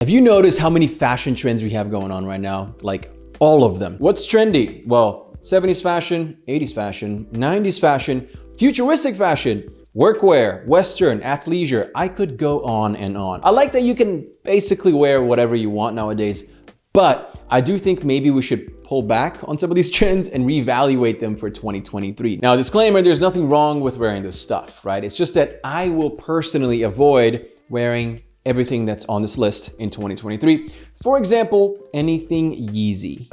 Have you noticed how many fashion trends we have going on right now? Like all of them. What's trendy? Well, 70s fashion, 80s fashion, 90s fashion, futuristic fashion, workwear, Western, athleisure. I could go on and on. I like that you can basically wear whatever you want nowadays, but I do think maybe we should pull back on some of these trends and reevaluate them for 2023. Now, disclaimer, there's nothing wrong with wearing this stuff, right? It's just that I will personally avoid wearing everything that's on this list in 2023. For example, anything Yeezy.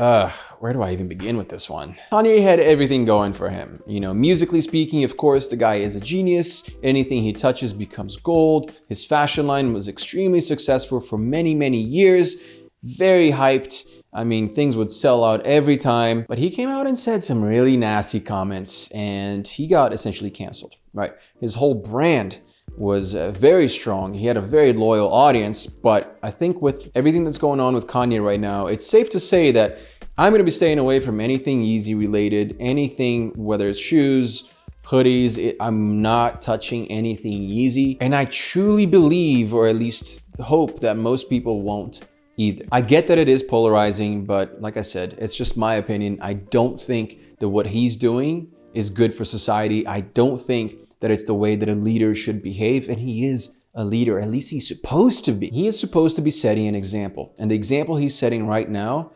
Where do I even begin with this one? Kanye had everything going for him. You know, musically speaking, of course, the guy is a genius. Anything he touches becomes gold. His fashion line was extremely successful for many, many years. Very hyped. I mean, things would sell out every time, but he came out and said some really nasty comments and he got essentially canceled, right? His whole brand was very strong. He had a very loyal audience, but I think with everything that's going on with Kanye right now, it's safe to say that I'm gonna be staying away from anything Yeezy related, anything, whether it's shoes, hoodies, I'm not touching anything Yeezy. And I truly believe, or at least hope, that most people won't either. I get that it is polarizing, but like I said, it's just my opinion. I don't think that what he's doing is good for society. I don't think that it's the way that a leader should behave, and he is a leader, at least he's supposed to be. He is supposed to be setting an example, and the example he's setting right now,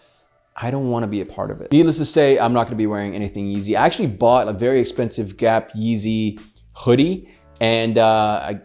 I don't want to be a part of it. Needless to say, I'm not going to be wearing anything Yeezy. I actually bought a very expensive Gap Yeezy hoodie, and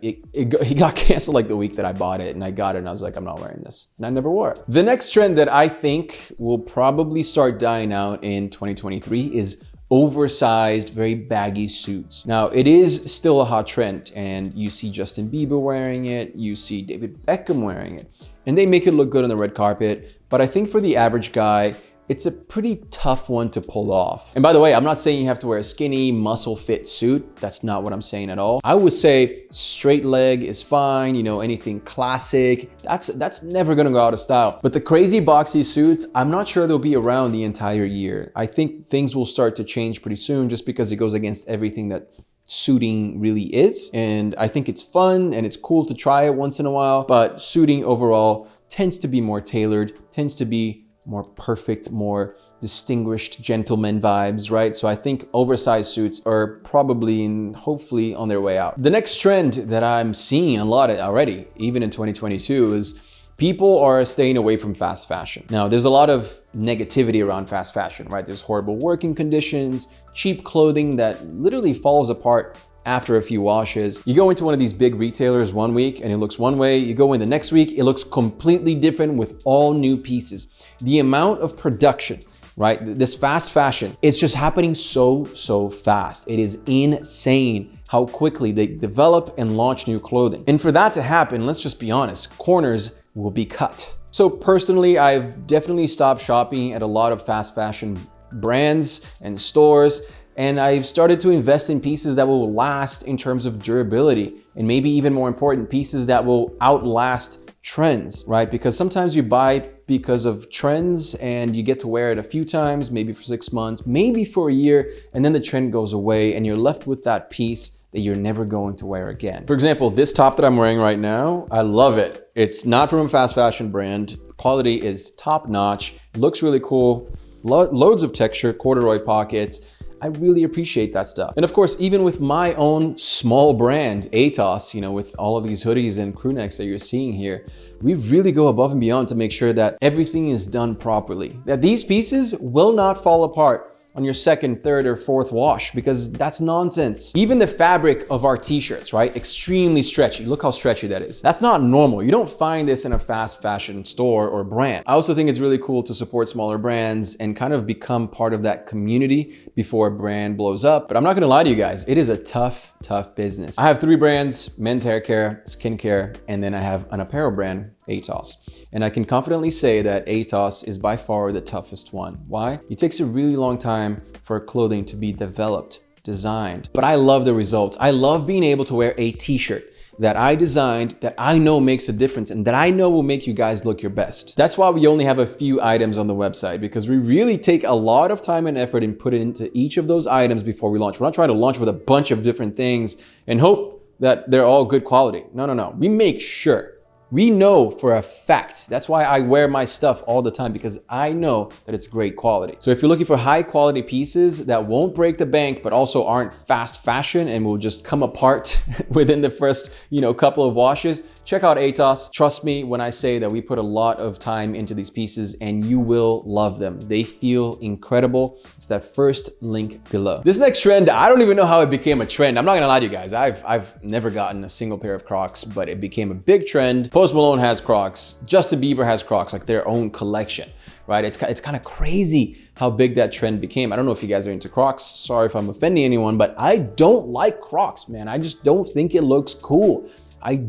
he got canceled like the week that I bought it, and I got it and I was like, I'm not wearing this, and I never wore it. The next trend that I think will probably start dying out in 2023 is oversized, very baggy suits. Now, it is still a hot trend, and you see Justin Bieber wearing it, you see David Beckham wearing it, and they make it look good on the red carpet. But I think for the average guy, it's a pretty tough one to pull off. And by the way, I'm not saying you have to wear a skinny, muscle fit suit. That's not what I'm saying at all. I would say straight leg is fine, you know, anything classic, that's never gonna go out of style. But the crazy boxy suits, I'm not sure they'll be around the entire year. I think things will start to change pretty soon just because it goes against everything that suiting really is. And I think it's fun and it's cool to try it once in a while, but suiting overall tends to be more tailored, tends to be more perfect, more distinguished gentleman vibes, right? So I think oversized suits are probably and hopefully on their way out. The next trend that I'm seeing a lot already, even in 2022, is people are staying away from fast fashion. Now, there's a lot of negativity around fast fashion, right? There's horrible working conditions, cheap clothing that literally falls apart after a few washes. You go into one of these big retailers one week and it looks one way. You go in the next week, it looks completely different with all new pieces. The amount of production, right? This fast fashion, it's just happening so fast. It is insane how quickly they develop and launch new clothing. And for that to happen, let's just be honest, corners will be cut. So personally, I've definitely stopped shopping at a lot of fast fashion brands and stores, and I've started to invest in pieces that will last in terms of durability, and maybe even more important, pieces that will outlast trends, right? Because sometimes you buy because of trends and you get to wear it a few times, maybe for 6 months, maybe for a year, and then the trend goes away and you're left with that piece that you're never going to wear again. For example, this top that I'm wearing right now, I love it. It's not from a fast fashion brand. Quality is top notch. It looks really cool. Loads of texture, corduroy pockets. I really appreciate that stuff. And of course, even with my own small brand, ATOS, you know, with all of these hoodies and crew necks that you're seeing here, we really go above and beyond to make sure that everything is done properly. That these pieces will not fall apart on your second, third, or fourth wash, because that's nonsense. Even the fabric of our t-shirts, right? Extremely stretchy. Look how stretchy that is. That's not normal. You don't find this in a fast fashion store or brand. I also think it's really cool to support smaller brands and kind of become part of that community before a brand blows up. But I'm not gonna lie to you guys, it is a tough business. I have 3 brands: men's hair care, skincare, and then I have an apparel brand, ATOS. And I can confidently say that ATOS is by far the toughest one. Why? It takes a really long time for clothing to be developed, designed. But I love the results. I love being able to wear a t-shirt that I designed, that I know makes a difference, and that I know will make you guys look your best. That's why we only have a few items on the website, because we really take a lot of time and effort and put it into each of those items before we launch. We're not trying to launch with a bunch of different things and hope that they're all good quality. No. We make sure We know for a fact, that's why I wear my stuff all the time, because I know that it's great quality. So if you're looking for high quality pieces that won't break the bank, but also aren't fast fashion and will just come apart within the first, couple of washes, check out ATOS. Trust me when I say that we put a lot of time into these pieces and you will love them. They feel incredible. It's that first link below. This next trend, I don't even know how it became a trend. I'm not gonna lie to you guys. I've never gotten a single pair of Crocs, but it became a big trend. Post Malone has Crocs. Justin Bieber has Crocs, like their own collection, right? It's kind of crazy how big that trend became. I don't know if you guys are into Crocs. Sorry if I'm offending anyone, but I don't like Crocs, man. I just don't think it looks cool. I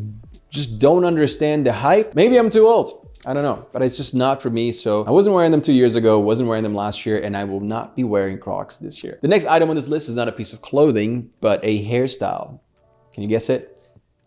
just don't understand the hype. Maybe I'm too old. I don't know, but it's just not for me. So I wasn't wearing them 2 years ago, wasn't wearing them last year, and I will not be wearing Crocs this year. The next item on this list is not a piece of clothing, but a hairstyle. Can you guess it?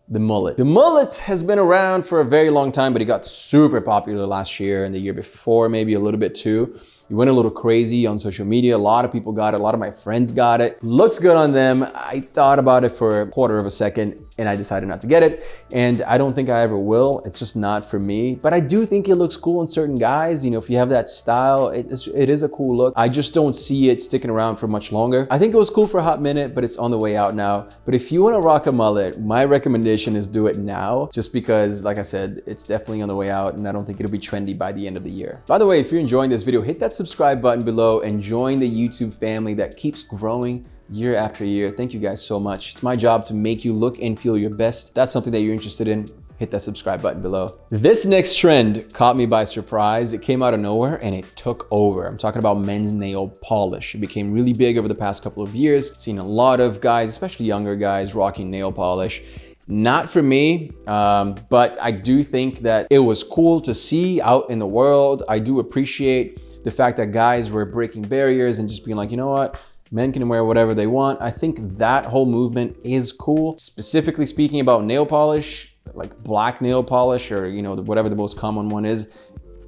The mullet. The mullet has been around for a very long time, but it got super popular last year and the year before, maybe a little bit too. It went a little crazy on social media. A lot of people got it. A lot of my friends got it. Looks good on them. I thought about it for a quarter of a second and I decided not to get it. And I don't think I ever will. It's just not for me. But I do think it looks cool on certain guys. If you have that style, it is a cool look. I just don't see it sticking around for much longer. I think it was cool for a hot minute, but it's on the way out now. But if you want to rock a mullet, my recommendation is do it now. Just because, like I said, it's definitely on the way out and I don't think it'll be trendy by the end of the year. By the way, if you're enjoying this video, hit that subscribe button below and join the YouTube family that keeps growing year after year. Thank you guys so much. It's my job to make you look and feel your best. If that's something that you're interested in, hit that subscribe button below. This next trend caught me by surprise. It came out of nowhere and it took over. I'm talking about men's nail polish. It became really big over the past couple of years. Seen a lot of guys, especially younger guys, rocking nail polish. Not for me, but I do think that it was cool to see out in the world. I do appreciate the fact that guys were breaking barriers and just being like, you know what? Men can wear whatever they want. I think that whole movement is cool. Specifically speaking about nail polish, like black nail polish or, whatever the most common one is,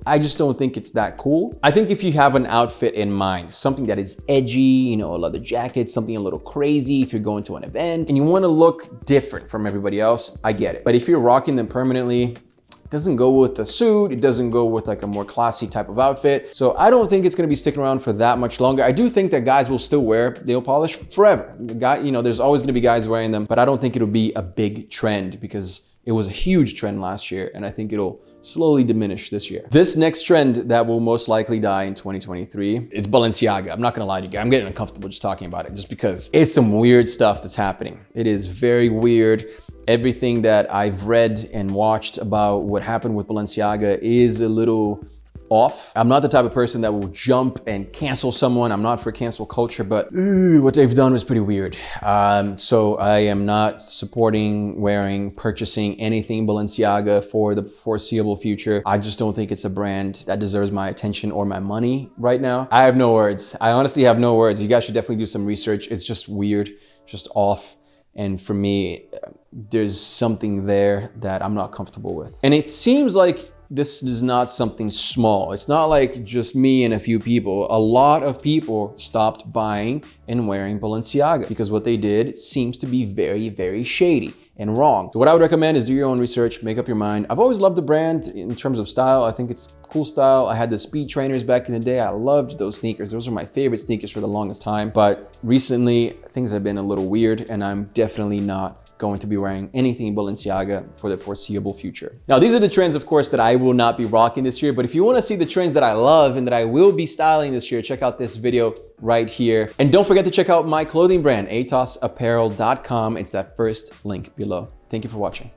I just don't think it's that cool. I think if you have an outfit in mind, something that is edgy, a leather jacket, something a little crazy, if you're going to an event and you want to look different from everybody else, I get it. But if you're rocking them permanently, it doesn't go with the suit, it doesn't go with like a more classy type of outfit. So I don't think it's gonna be sticking around for that much longer. I do think that guys will still wear nail polish forever. There's always gonna be guys wearing them, but I don't think it'll be a big trend because it was a huge trend last year and I think it'll slowly diminish this year. This next trend that will most likely die in 2023, it's Balenciaga. I'm not gonna lie to you guys, I'm getting uncomfortable just talking about it just because it's some weird stuff that's happening. It is very weird. Everything that I've read and watched about what happened with Balenciaga is a little off. I'm not the type of person that will jump and cancel someone. I'm not for cancel culture, but what they've done was pretty weird. So I am not supporting, purchasing anything Balenciaga for the foreseeable future. I just don't think it's a brand that deserves my attention or my money right now. I have no words. I honestly have no words. You guys should definitely do some research. It's just weird, just off. And for me, there's something there that I'm not comfortable with. And it seems like this is not something small. It's not like just me and a few people. A lot of people stopped buying and wearing Balenciaga because what they did seems to be very, very shady and wrong. So what I would recommend is do your own research, make up your mind. I've always loved the brand in terms of style. I think it's cool style. I had the speed trainers back in the day. I loved those sneakers. Those were my favorite sneakers for the longest time. But recently things have been a little weird and I'm definitely not going to be wearing anything Balenciaga for the foreseeable future. Now, these are the trends, of course, that I will not be rocking this year, but if you want to see the trends that I love and that I will be styling this year, check out this video right here. And don't forget to check out my clothing brand, atosapparel.com. It's that first link below. Thank you for watching.